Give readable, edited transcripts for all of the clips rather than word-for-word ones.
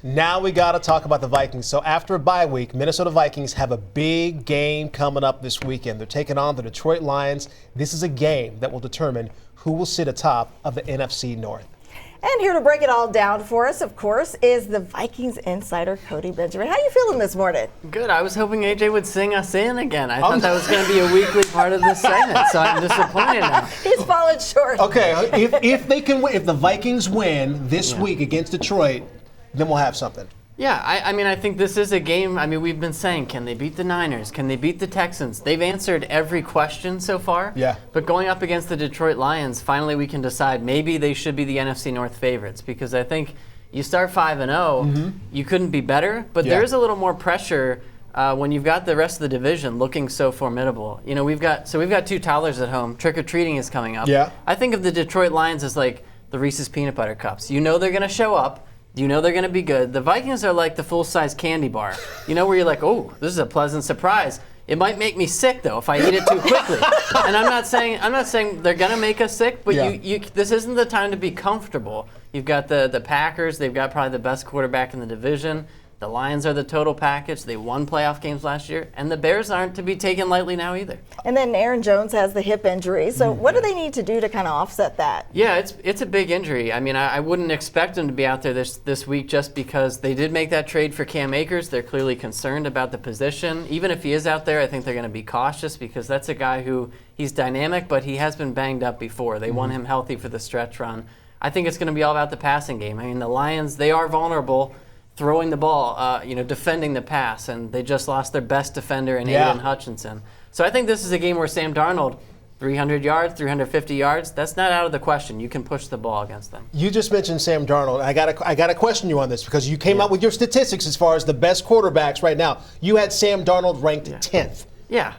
right, now we got to talk about the Vikings. So after a bye week, Minnesota Vikings have a big game coming up this weekend. They're taking on the Detroit Lions. This is a game that will determine who will sit atop of the NFC North. And here to break it all down for us, of course, is the Vikings insider, Cody Benjamin. How you feeling this morning? Good. I was hoping AJ would sing us in again. I thought that was going to be a weekly part of this segment, so I'm disappointed now. He's falling short. Okay, if they can win, if the Vikings win this week against Detroit, then we'll have something. Yeah, I think this is a game. We've been saying, can they beat the Niners? Can they beat the Texans? They've answered every question so far. Yeah. But going up against the Detroit Lions, finally we can decide maybe they should be the NFC North favorites, because I think you start 5-0, you couldn't be better, but there is a little more pressure when you've got the rest of the division looking so formidable. You know, we've got two toddlers at home. Trick-or-treating is coming up. Yeah. I think of the Detroit Lions as like the Reese's Peanut Butter Cups. You know they're going to show up. You know they're going to be good. The Vikings are like the full-size candy bar. You know, where you're like, oh, this is a pleasant surprise. It might make me sick though if I eat it too quickly. And I'm not saying they're going to make us sick, but this isn't the time to be comfortable. You've got the Packers. They've got probably the best quarterback in the division. The Lions are the total package. They won playoff games last year, and the Bears aren't to be taken lightly now either. And then Aaron Jones has the hip injury. So what do they need to do to kind of offset that? Yeah, it's a big injury. I wouldn't expect him to be out there this week just because they did make that trade for Cam Akers. They're clearly concerned about the position. Even if he is out there, I think they're going to be cautious because that's a guy who he's dynamic, but he has been banged up before. They want him healthy for the stretch run. I think it's going to be all about the passing game. The Lions, they are vulnerable throwing the ball, defending the pass, and they just lost their best defender in Aiden Hutchinson. So I think this is a game where Sam Darnold, 300 yards, 350 yards, that's not out of the question. You can push the ball against them. You just mentioned Sam Darnold. I got to question you on this because you came out with your statistics as far as the best quarterbacks right now. You had Sam Darnold ranked 10th. Yeah.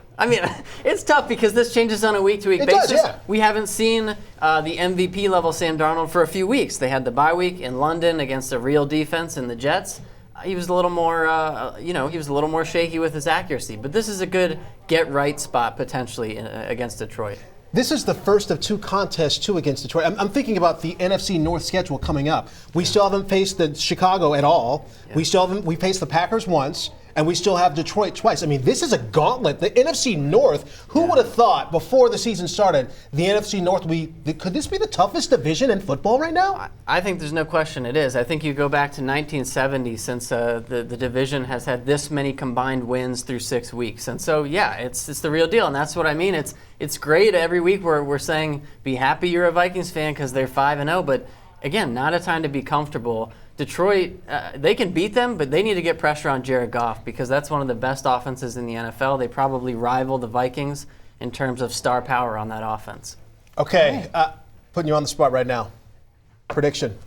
It's tough because this changes on a week-to-week basis. We haven't seen the MVP level Sam Darnold for a few weeks. They had the bye week in London against a real defense in the Jets. He was a little more, shaky with his accuracy. But this is a good get-right spot potentially against Detroit. This is the first of two contests, too, against Detroit. I'm thinking about the NFC North schedule coming up. We still haven't faced the Chicago at all. Yeah. We faced the Packers once. And we still have Detroit twice. This is a gauntlet. The NFC North, who would have thought before the season started, the NFC North, could this be the toughest division in football right now? I think there's no question it is. I think you go back to 1970 since the division has had this many combined wins through 6 weeks. And so, it's the real deal. And that's what I mean. It's great every week we're saying be happy you're a Vikings fan because they're 5-0. But, again, not a time to be comfortable. Detroit, they can beat them, but they need to get pressure on Jared Goff because that's one of the best offenses in the NFL. They probably rival the Vikings in terms of star power on that offense. Okay, putting you on the spot right now. Prediction,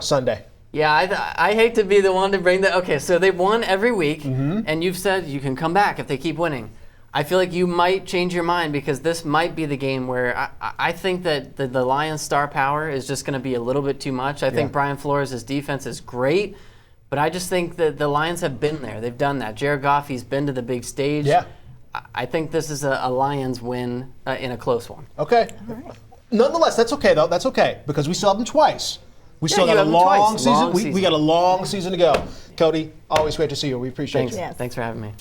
Sunday. Yeah, I hate to be the one to bring that. Okay, so they've won every week, and you've said you can come back if they keep winning. I feel like you might change your mind because this might be the game where I think that the Lions' star power is just going to be a little bit too much. I think Brian Flores' defense is great, but I just think that the Lions have been there. They've done that. Jared Goff, he's been to the big stage. Yeah. I think this is a Lions win in a close one. Okay. Right. Nonetheless, that's okay, though. That's okay because we still have them twice. We still got a long season. We got a long season to go. Cody, always great to see you. We appreciate you. Thanks for having me.